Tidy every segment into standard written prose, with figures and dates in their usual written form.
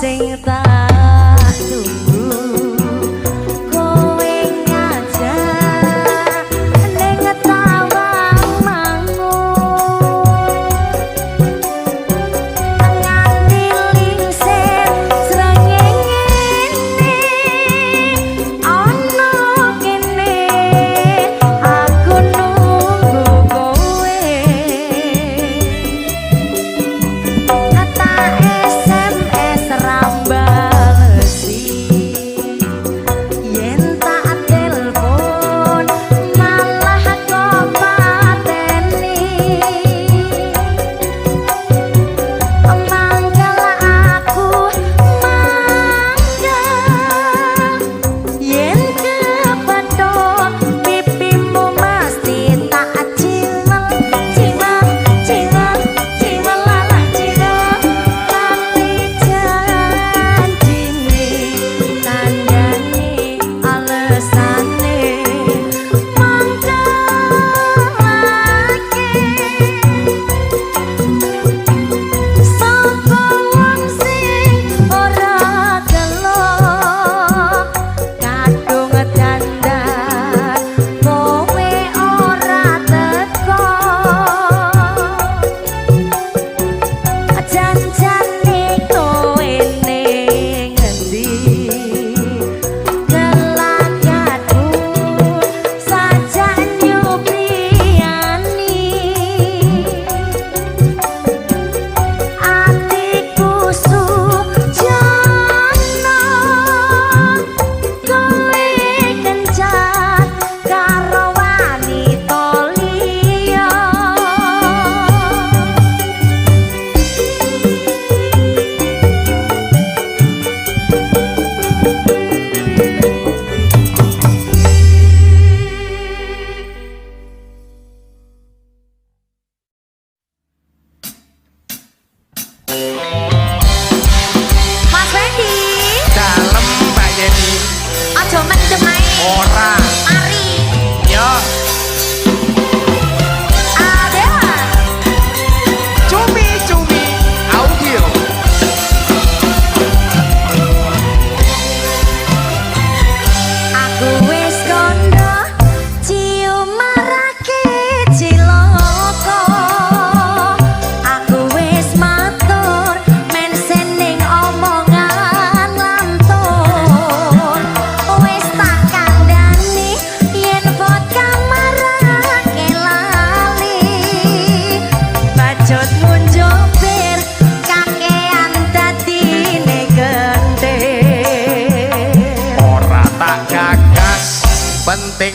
sing tak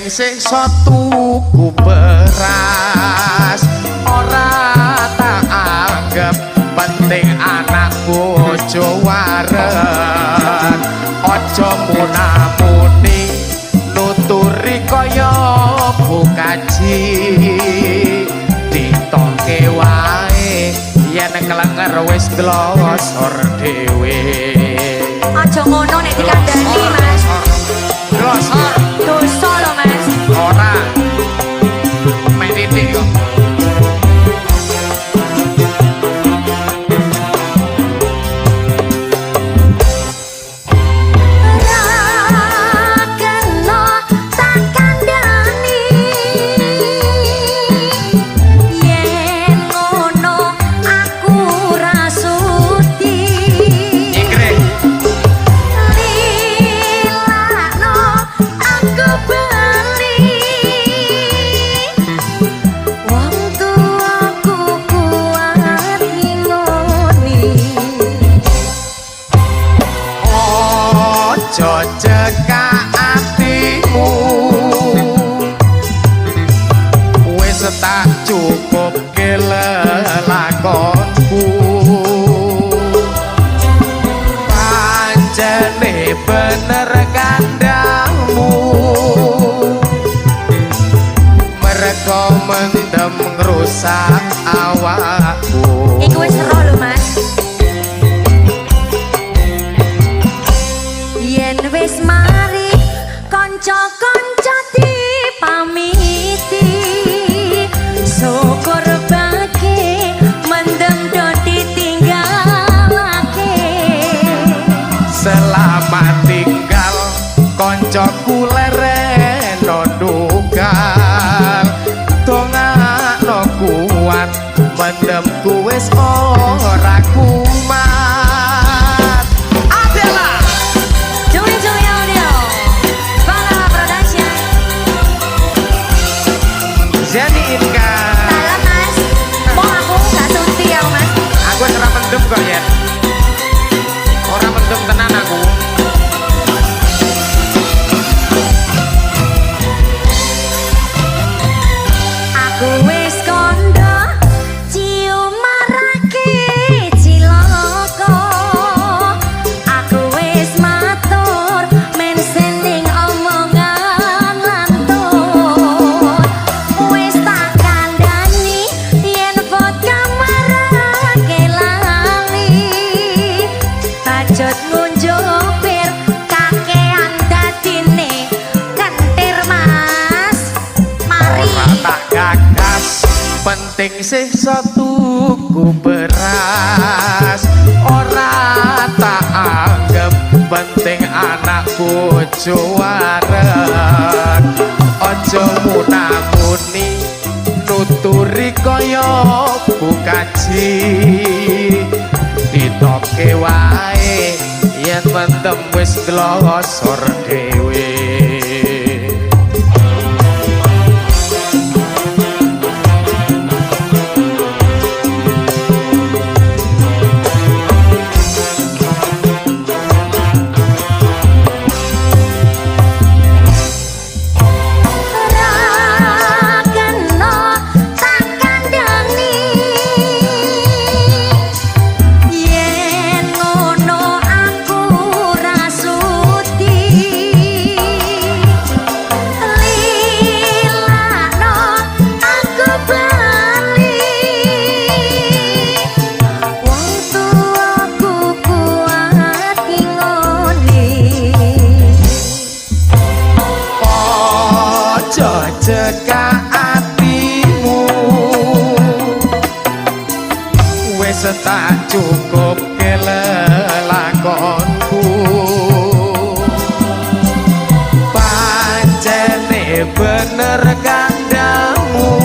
siksa tuku beras ora tak anggap penting anak bojo waren aja munamuni nuturi kaya bukaji ditoke wae yen kelenger wis glosor dhewe aja ngono nek dikandani Mas glosor dosa lho Mas ora main titik kok cekak hatimu wis tak cukup kelelakonku pancene bener kandangmu mereka mendem ngrusak awakku iku wis ero lho Mas yen wis mari kanca-kanca dipamiti syukur bagi mendem do ditinggalake selamat tinggal koncoku lereno dugal dongakno kuat mendemku wis ora kumat adalah Juli Audio Bala Production Zeni Inka salam Mas mau aku gak sunti ya Mas aku ora mendem kok ya ora mendem tenan aku aku wis kondo cium marake ciloko aku wis matur men sending omongan lantur wis tak kandhani yen vodka marake lali bajot ngunjupir kakean dadine kentir Mas mari ora tak gagas penting siksa tuku beras ora tak anggap penting anak bojo waren aja munamuni nuturi kaya bukaji ditoke wae yen mendem wis glosor dhewe yen ngono aku rasuti cekak hatimu wis tak cukup kelelakonku pancene bener kandangmu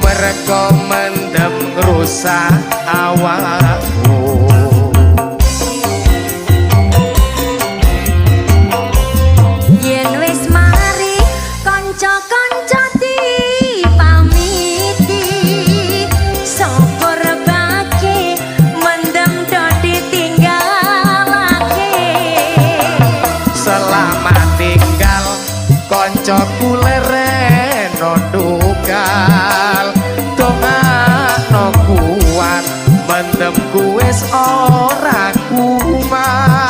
mereka mendem ngrusak awakmu yen wis mari kanca-kanca dipamiti syukur coku lereno ndugal dongakno kuat mendemku wis ora kumat.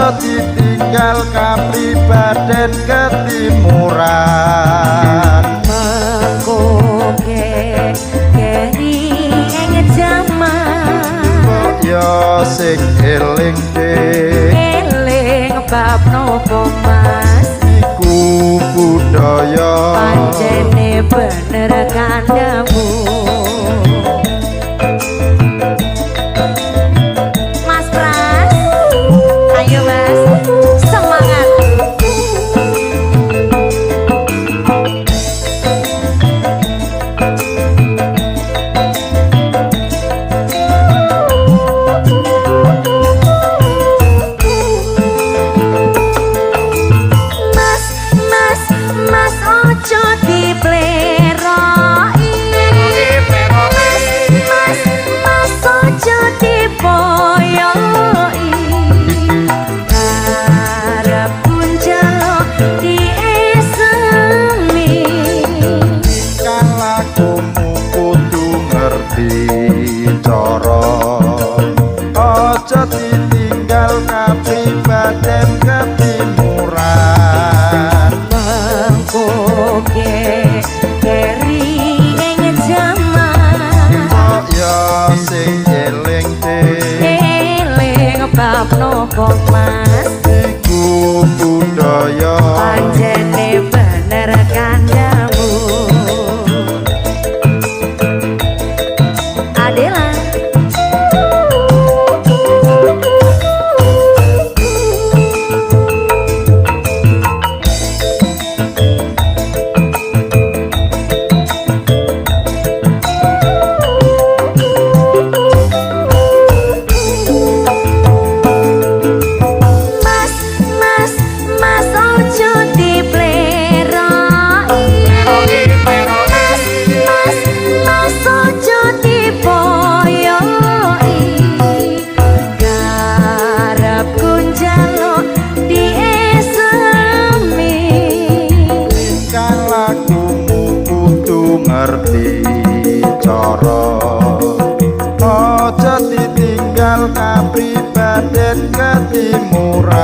Ditinggal kapribaden ketimuran mengkoke keri ing jaman ya sing eling bab nopo mas iku budaya pancene bener kandamu. ditinggal kapribaden ketimuran mengkoke keri ing jaman kok ya sing eling bab nopo mas iku budaya pancene bener kandamu Adela. kapribaden ketimuran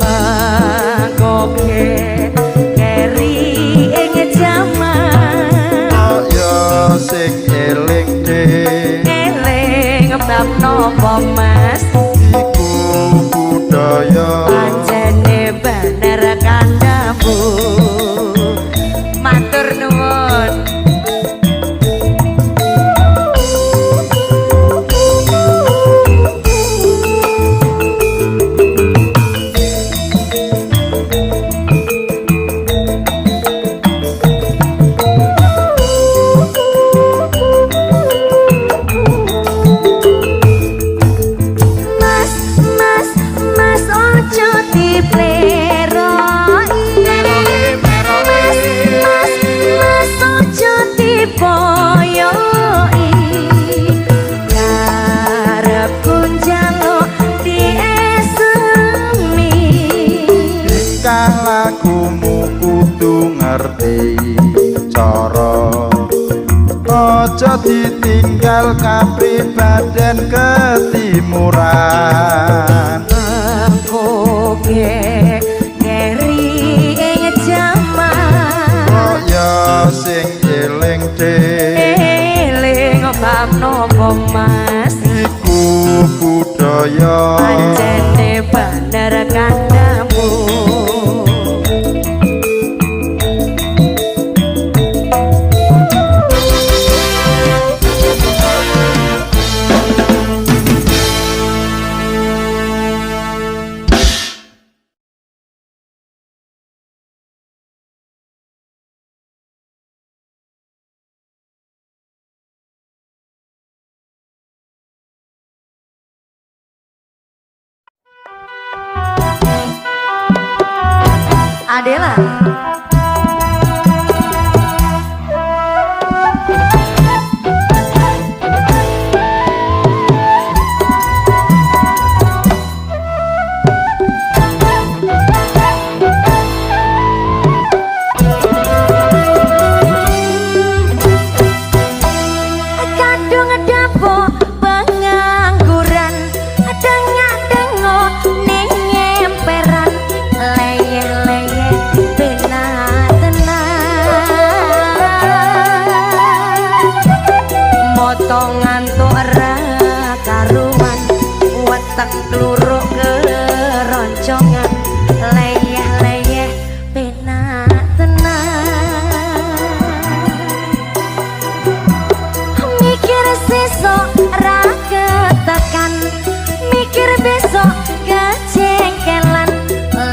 mengkoke keri ing jaman kaya sing eling bab nopo mas iku budaya pancene bener kandamu matur nuwun. ditinggal kapribaden ketimuran. Mengkoge keri ing jaman Kaya sing eling eling bab nopo mas iku budaya pancene bener kandamu. Adela kadung dapuk pengangguran dengak-dengok ning emperan leyeh-leyeh motongan tuh ora karuan wetek kluruk keroncongan leyeh-leyeh penak tenan mikir sesok ra ketekan mikir besok kecengkelan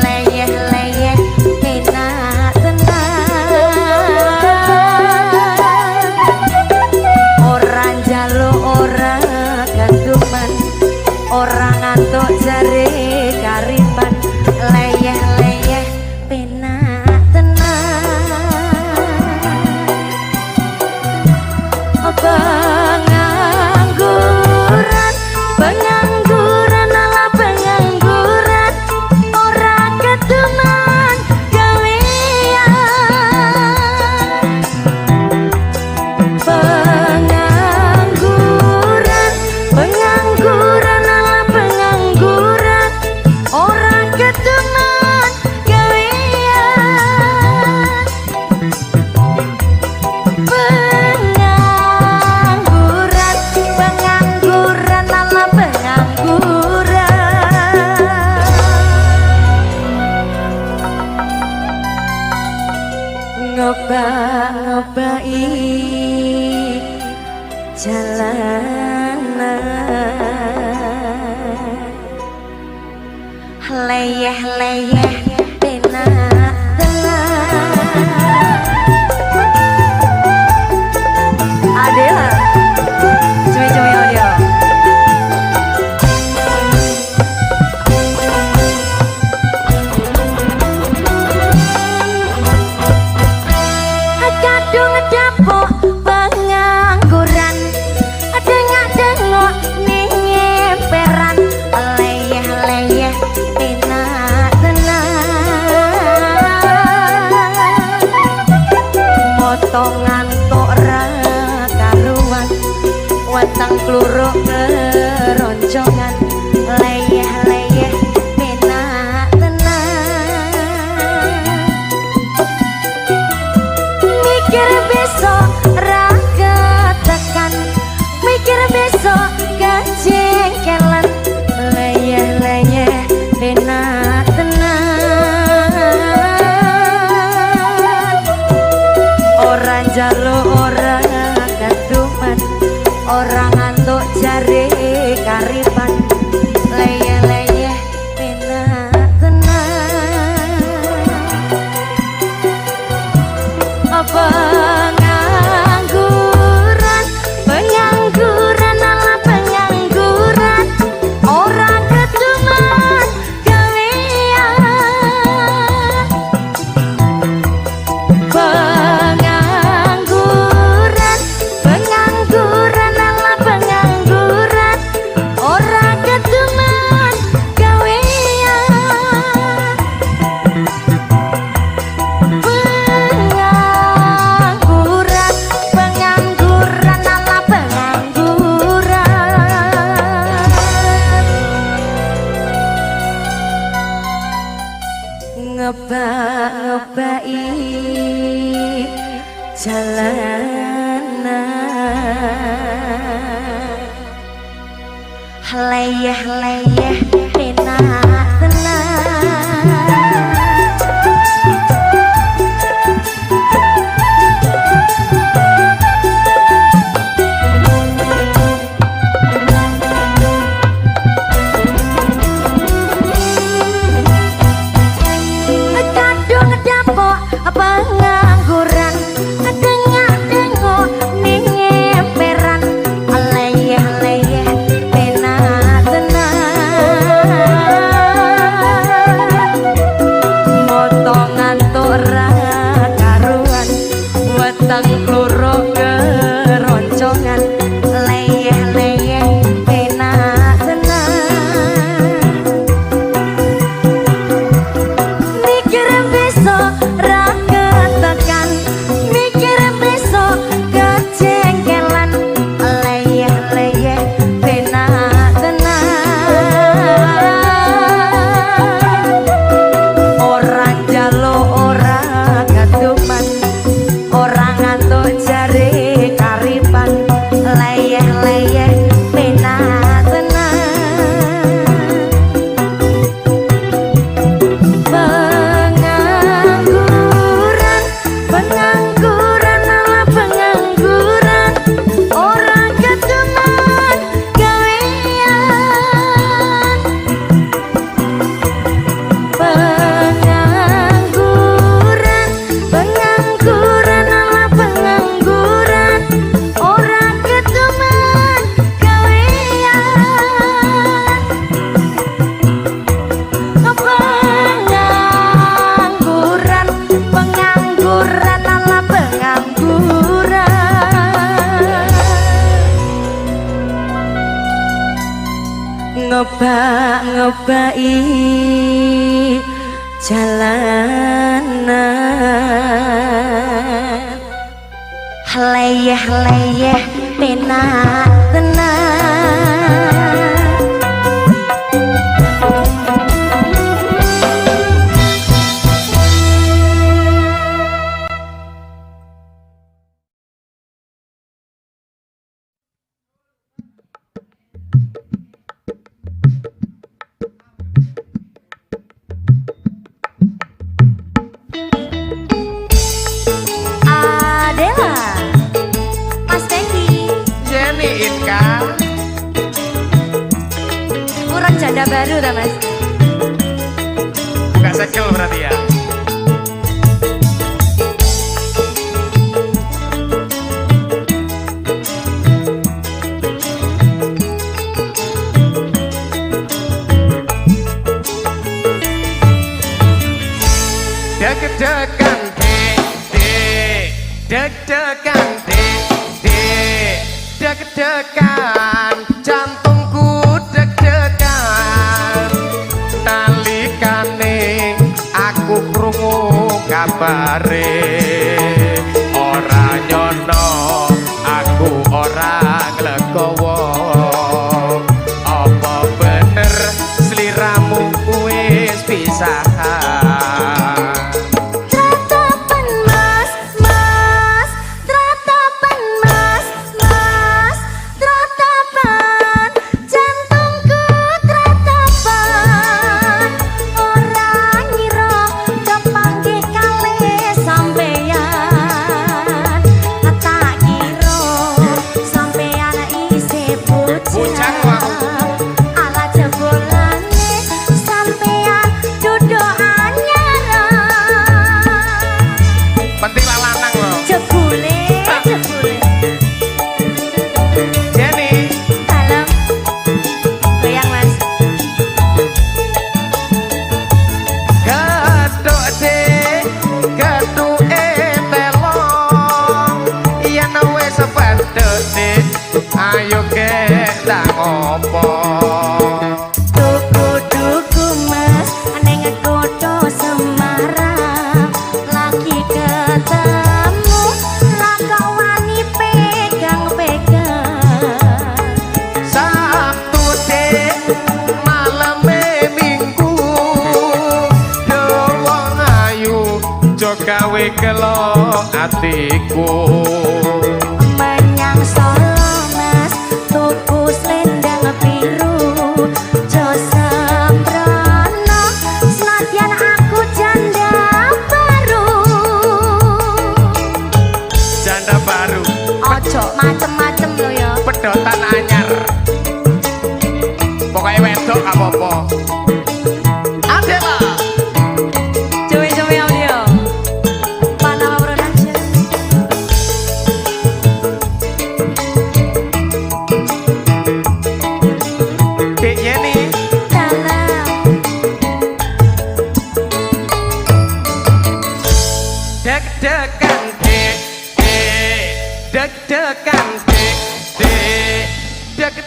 leyeh-leyeh penak tenan orang jaluk orang gantungan orang ngantuk jari kariban leyeh-leyeh penak tenan pengangguran ala pengangguran orang ketuman gawean pengangguran ala pengangguran orang ketuman gawean pengangguran ala pengangguran ngoba-ngobai jalanan leyeh-leyeh penak tenan Adela cuy-cuy audio kadung dapuk pengangguran dengak-dengok ning emperan leyeh-leyeh penak tenan motongan tok ra karuan weteng kluruk keroncongan leyeh-leyeh penak tenan mikir besok ra ketekan mikir besok kejengkelan leyeh-leyeh penak tenan orang jaluk orang gantungan orang ngantuk jari kariban leyeh-leyeh enak tenang. Kadung dapok pengangguran, dengak-dengok ning emperan, leyeh-leyeh enak tenang. Motong ngantuk ra karuan, weteng kluruk keroncongan, leyeh-leyeh enak tenang. Mikir besok ra ketekan, mikir besok kejengkelan, leyeh-leyeh enak tenang. Orang jaluk ora kaduman, orang ngantuk jare karipan, leyeh-leyeh enak tenang. Pengangguran, pengangguran ala pengangguran, orang keteman gawean. Pengangguran, pengangguran ala pengangguran, orang keteman gawean. Pengangguran, pengangguran ala pengangguran, ngebak-ngebaki jalanan, leyeh-leyeh enak tenang. Adela, Mas Tenggi, Jenny Inka. kurang janda baru dah Mas. Buka segel berarti ya. Deg-degan deg-degan deg-degan, jantungku deg-degan nalikane aku krungu kabare. Ora nyono aku ora nglegowo, apa bener sliramu wis pisahan. Tratapan mas, mas, tratapan mas, mas, tratapan, jantungku tratapan. Ora ngira kepanggih kalih sampeyan, tak kira sampeyan isih Bujang, Wak. ala jebolane sampeyan duduk anyaran. Penting lah lanang loh. Jebule, jebule. Jenny, Dalam. Goyang mas. geduk telong, yen wis sepedhe ayo kita ngopo. Tuku-tuku mas, neng kota Semarang, lagi ketemu, laka wani pegang-pegang. Sabtu maleme Minggu, wong ayu jo gawe kelo atiku. Menyang Solo mas, tuku selendang biru,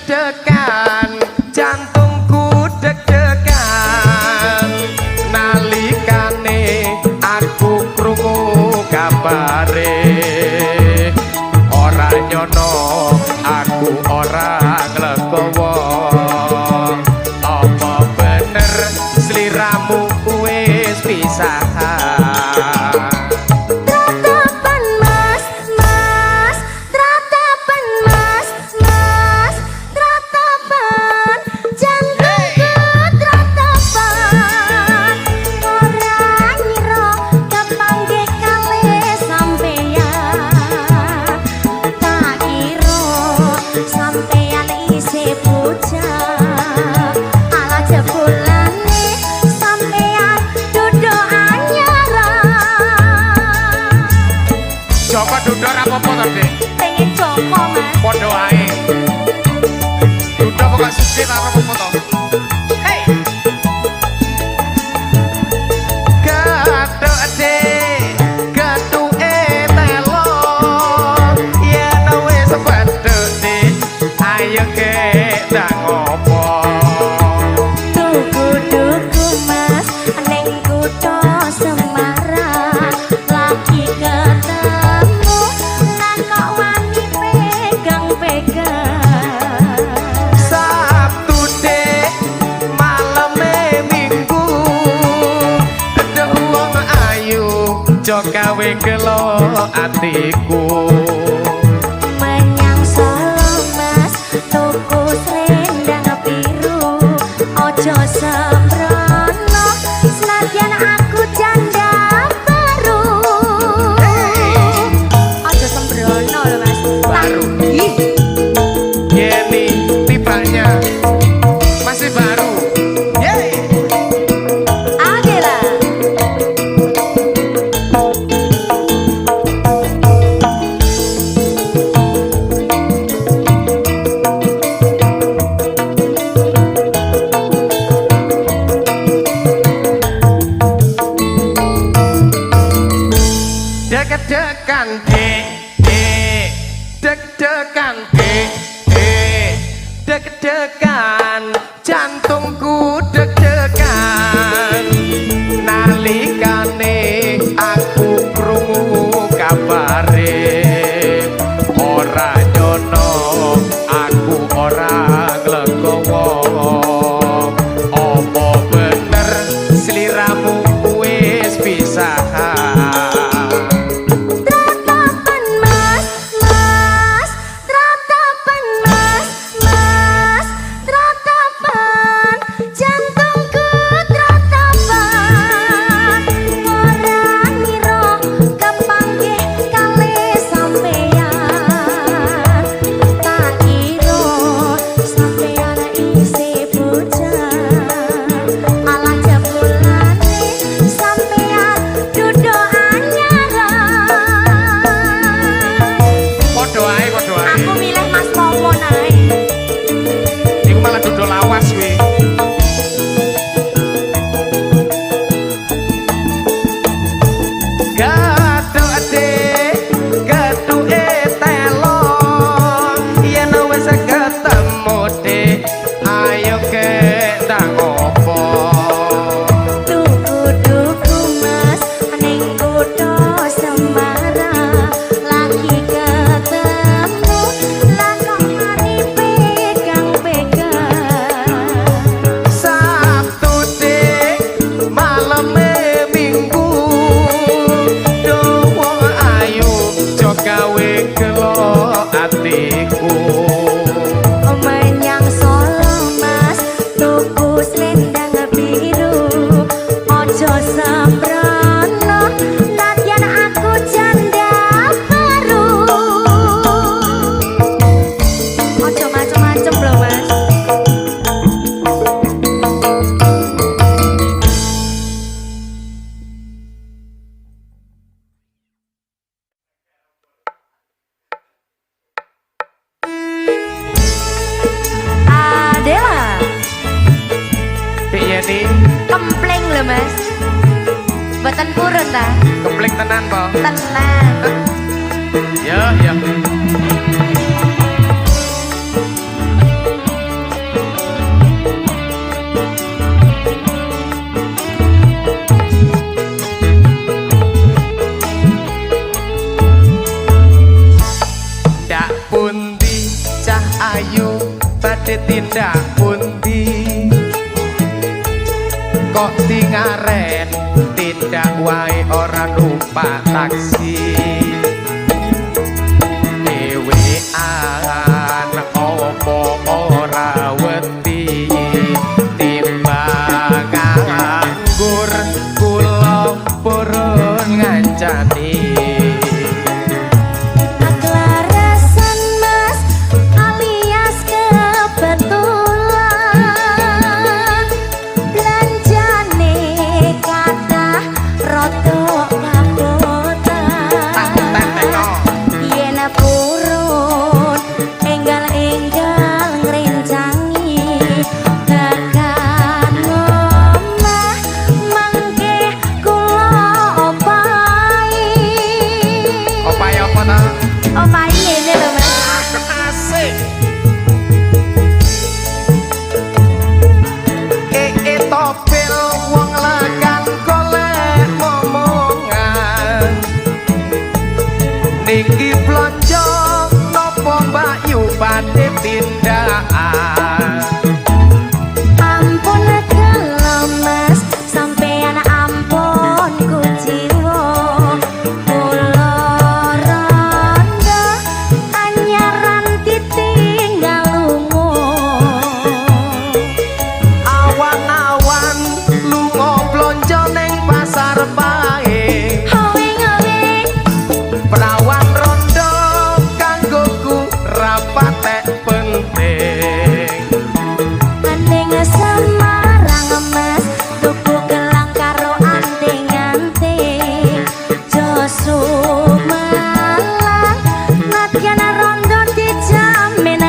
deg-degan jantungku deg-degan nalikane aku krungu kabare ora nyono aku ora nglegowo apa bener sliramu wis pisahan. Duduk apa-apa tadi? Pengen Joko mas. Podo ae. Duduk pokok suci tak apa-apa toh. Hey. Gathuk de, gathuke telo. Yen wis wedhuk de, ayo ke tak ngopo. Tuku-tuku mas, neng kutho Semarang lagi ketemu. Sabtu dek maleme minggu dedek wong ayu jo gawe gelo atiku Menyang Solo mas tuku selendang biru ojo sembrono senadyan aku janda baru ojo sembrono lho mas baru Yeni tibanya masih baru. Yeay. Adela deg-degan deg-degan deg-degan jantungku deg-degan nalikane aku krungu kabare ora nyono aku ora nglegowo apa bener sliramu wis pisahan. Kempleng lho mas. Boten purun ta? Kempleng tenan po. Tenan. Ya, ya. cah ayu badhe tindak pundi kok tingaren tindak wae ora numpak taksi dhewean opo ora wedi timbang nganggur kula purun ngancani niki blonjo nopo mbak yu badhe tindakan ampun kalau mas sampean ampun ku jiwa kula rondo anyaran ditinggal lunga awan-awan lunga blonjo ning pasar bae perawan rondo kanggoku rapatek penting andeng Semarang mas tuku gelang karo anting-anting joso malang nadyan rondo dijamin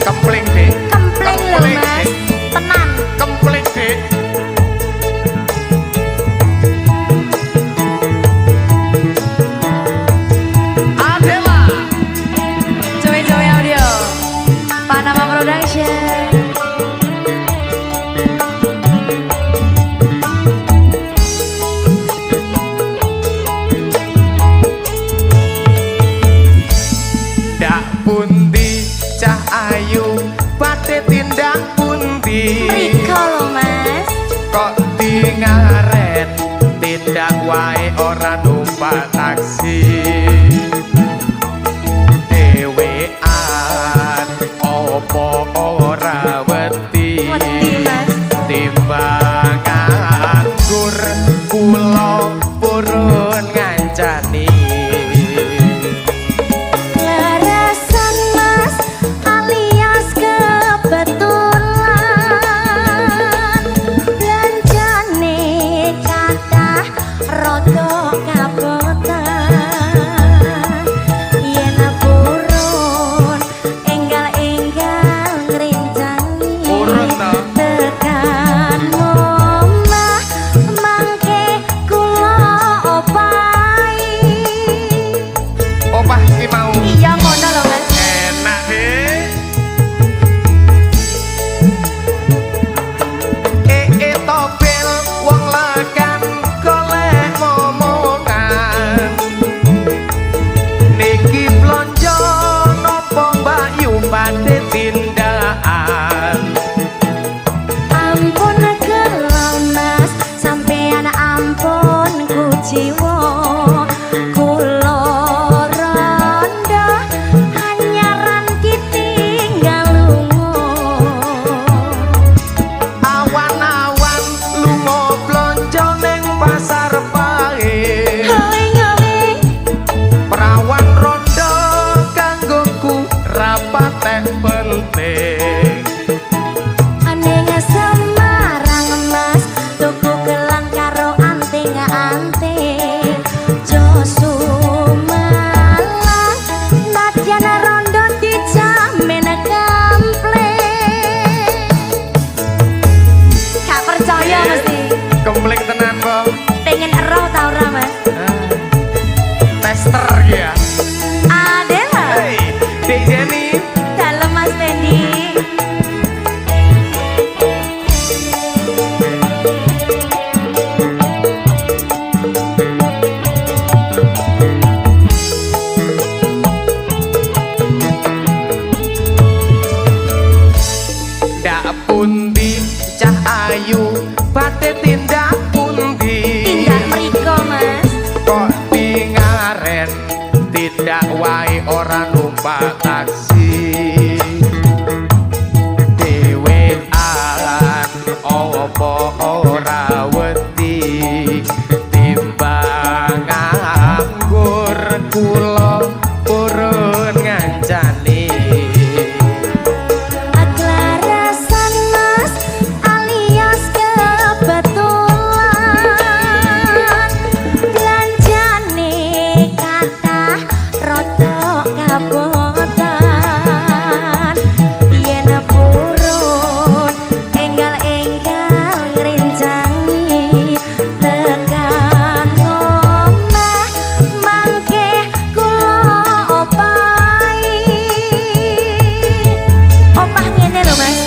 kempling deh kempling lho mas tenan kempling deh pundi cah ayu badhe tindak pundi mriko lho mas kok tingaren tindak wae ora numpak taksi dhewean opo ora wedi timbang nganggur kula purun ngancani tidak wae ora numpak taksi dhewean opo ora wedi timbang nganggur kula purun ngancani Aklarasan mas alias kebetulan belanjane kathah rada kabotan yen purun enggal-enggal ngrencangi tekan omah mangke kula opahi opah ngene lho mas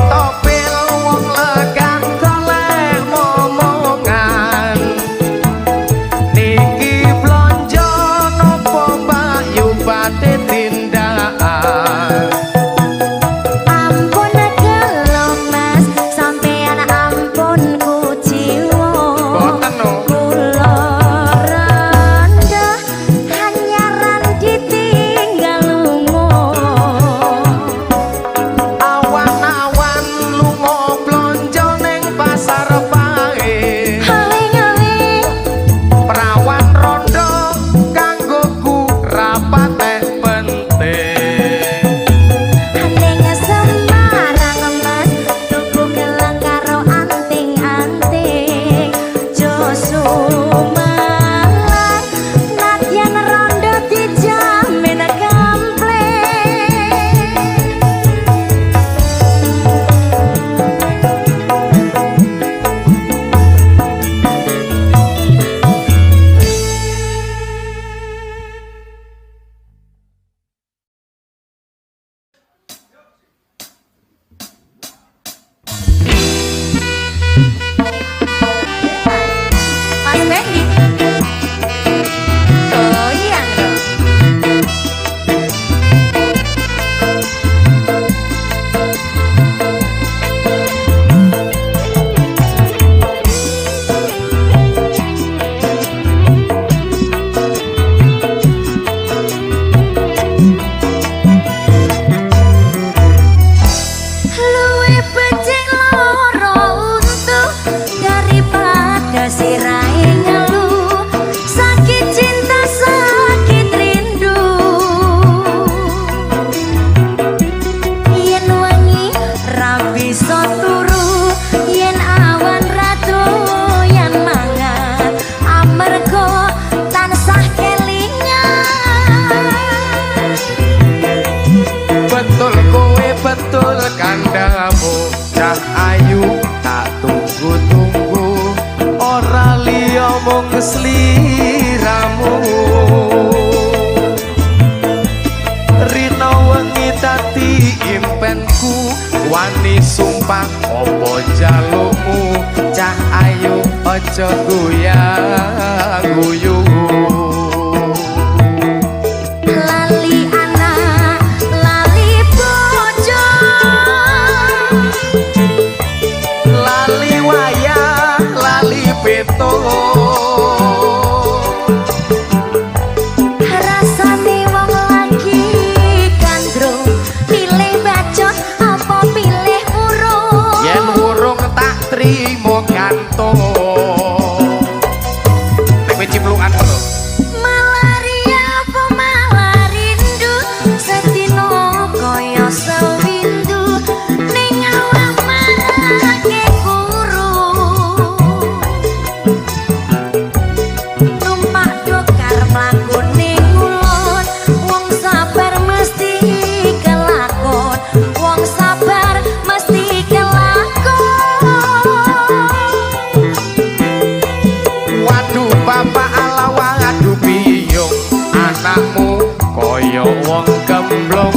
topil wong legan golek momongan niki blonjo nopo bayu bate tindakan ampun gelo mas sampeyan ampun kuciwa boten no kula rendah hanyaran ditinggal lunga awan-awan lunga blonjo ning pasar pae haling-haling perawan rondo kanggoku rapate penting ning Semarang mas tuku gelang karo anting-anting Josu malang nadyan rondo dijamin kampleng Mas Bendi goyang dong luwe becik loro untuh daripada sirai ngeluh sakit cinta sakit rindu yen wangi ra bisa turu yen awan ra doyan mangan amarga tansah kelingan betul kowe betul kandhamu cah ayu tak tunggu-tunggu ora liya mung sliramu rina wengi dadi impenku wani sumpah apa jalukmu cah ayu aja goyang guyu lali anak lali bojo lali wayah lali peto rasane wong lagi gandrung pilih bacot apa pilih urung yen urung tak trimo gantung nek kowe ciplukan lho malaria apa malah rindu sedino kaya sewindu ning awak marake guru numpak dokar mlaku ning ulun wong sabar mesti kelakon wong sabar mesti kelakon waduh bapak ala waduh biyung anakmu kaya wong gemblong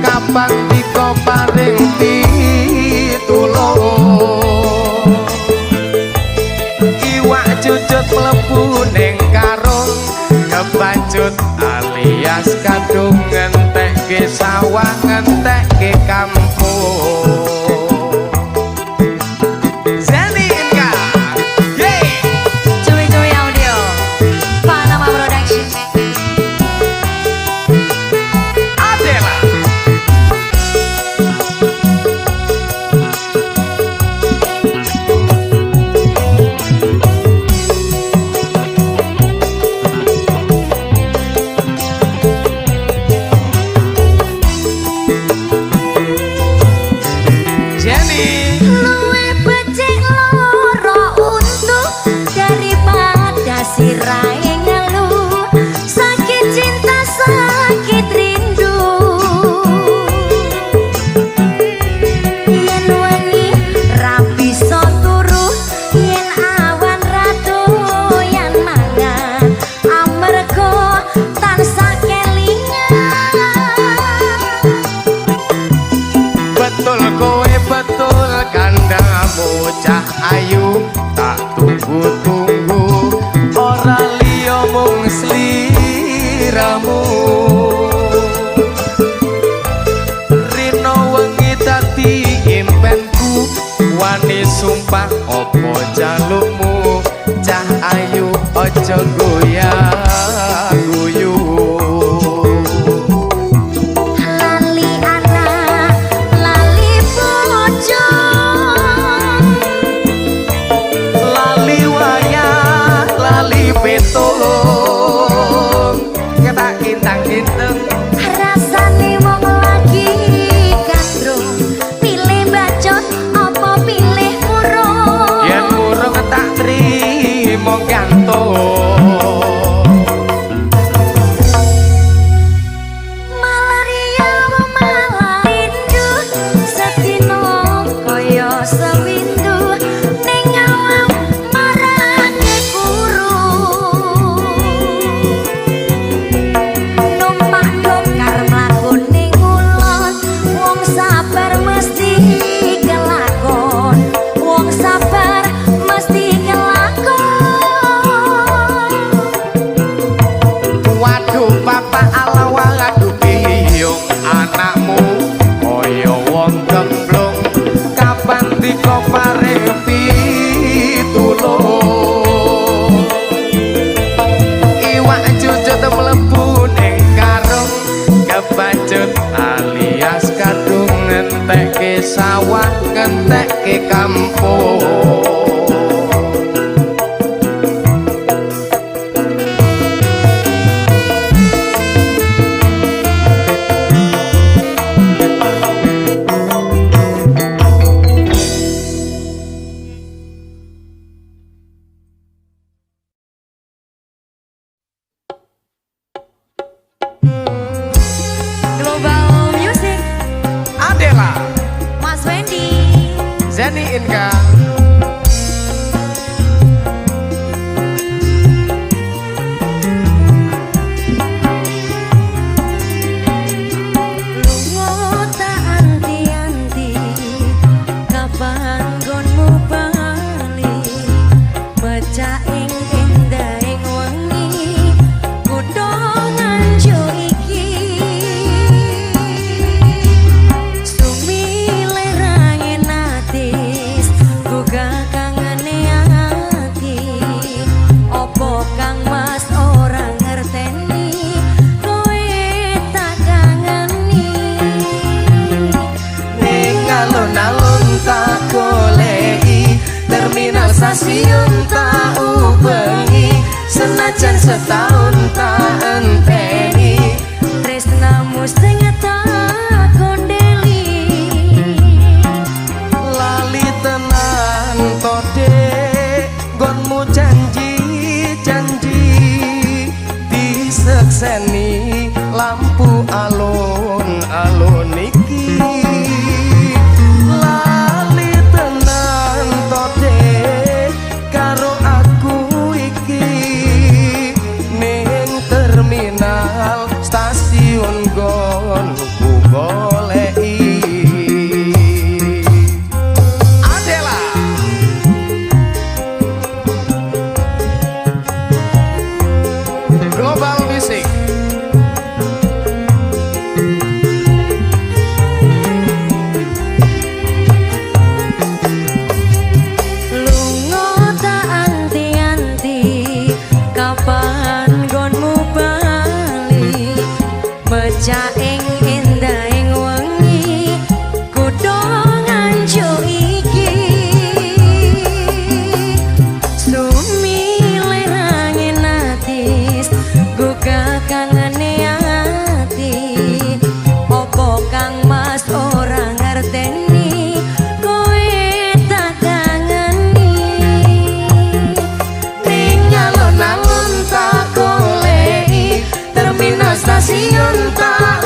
kapan dika paring pitulung iwak cucut mlebu ning karung kebacut alias kadung ngentekke sawah ngentekke kampung Zeni sumpah opo jalukmu cah ayu ojo goyah guyu lali anak lali bojo lali wayah lali petulung kita intang-intang rasane wong lagi gandrung pilih bacot apa pilih murung yen murung tak trimo gantung malaria malah rindu sedino kaya sewindu ning alam marake kuru numpak dokar mlaku ning ulon wong sabar mesti kelakon wong sabar mesti kelakon waduh papa ala waduh biyung anakmu kaya wong gemblung kapan diko paring pitulung iwak cucut mlebu ning karung kebacut alias kadung ngentekke sawah ngentekke kampung Global Music Adela Mas Wendy Zeni Inka lunga tak anti-anti kapan gonmu bali becak ing endahing wengi kutho nganjo iki sumile rangen atis gugah kangene ati opo kang mas ora ngerteni kowe tak kangeni ning alun-alun tak goleki terminal stasiun tak ubengi senajan setahun tak enteni tresnamu sing tak kondeli lali tenan to dek gonmu janji-janji disekseni lampu alun-alun iki lali tenan to dek karo aku iki ning terminal stasiun gonku goleki Adela Global Music lunga tak anti-anti kapan gonmu bali becak ing endahing wengi kutho nganjo iki sumile rangen atis gugah kangene ati opo kang mas ora ngerteni kowe tak kangeni ning alun-alun tak goleki terminal stasiun tak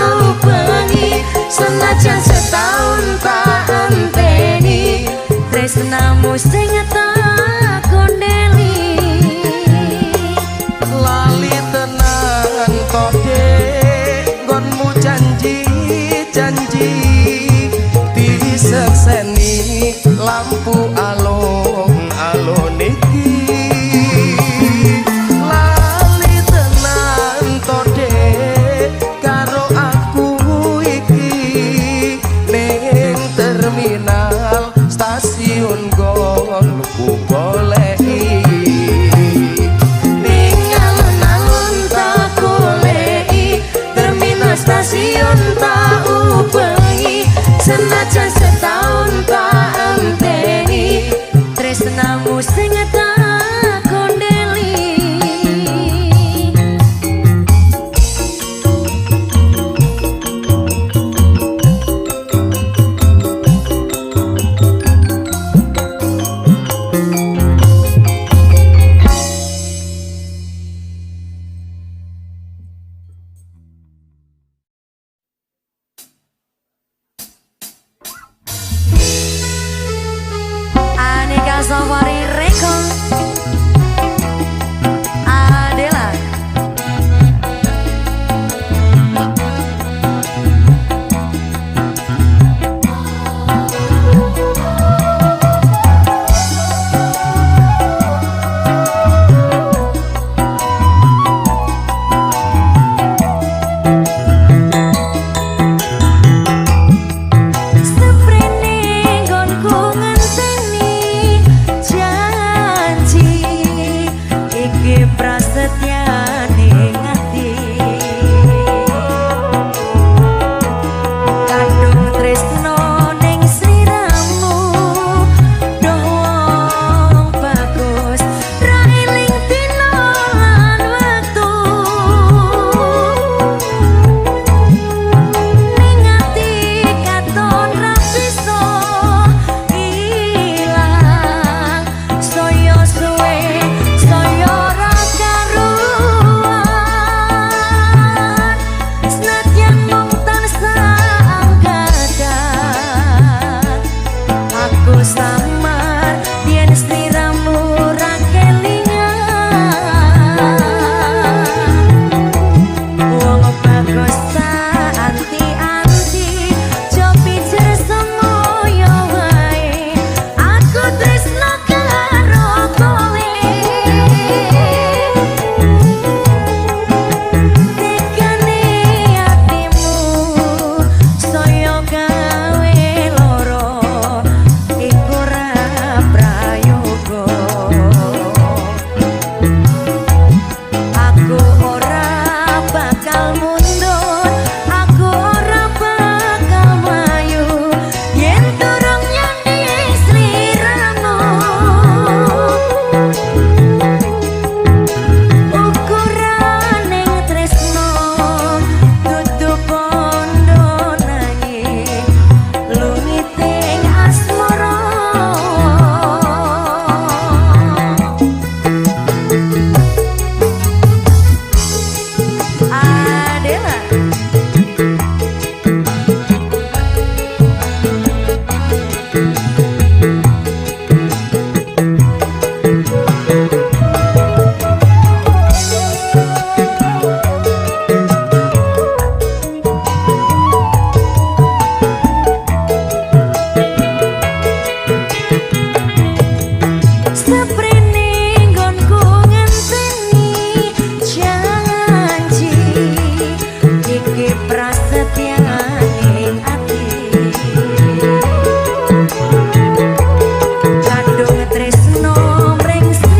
Tresno mring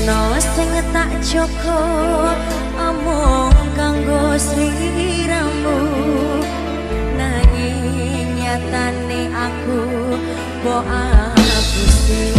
tresno sing tak joko amung kanggo sliramu nanging nyatane aku mbok apusi.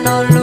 nol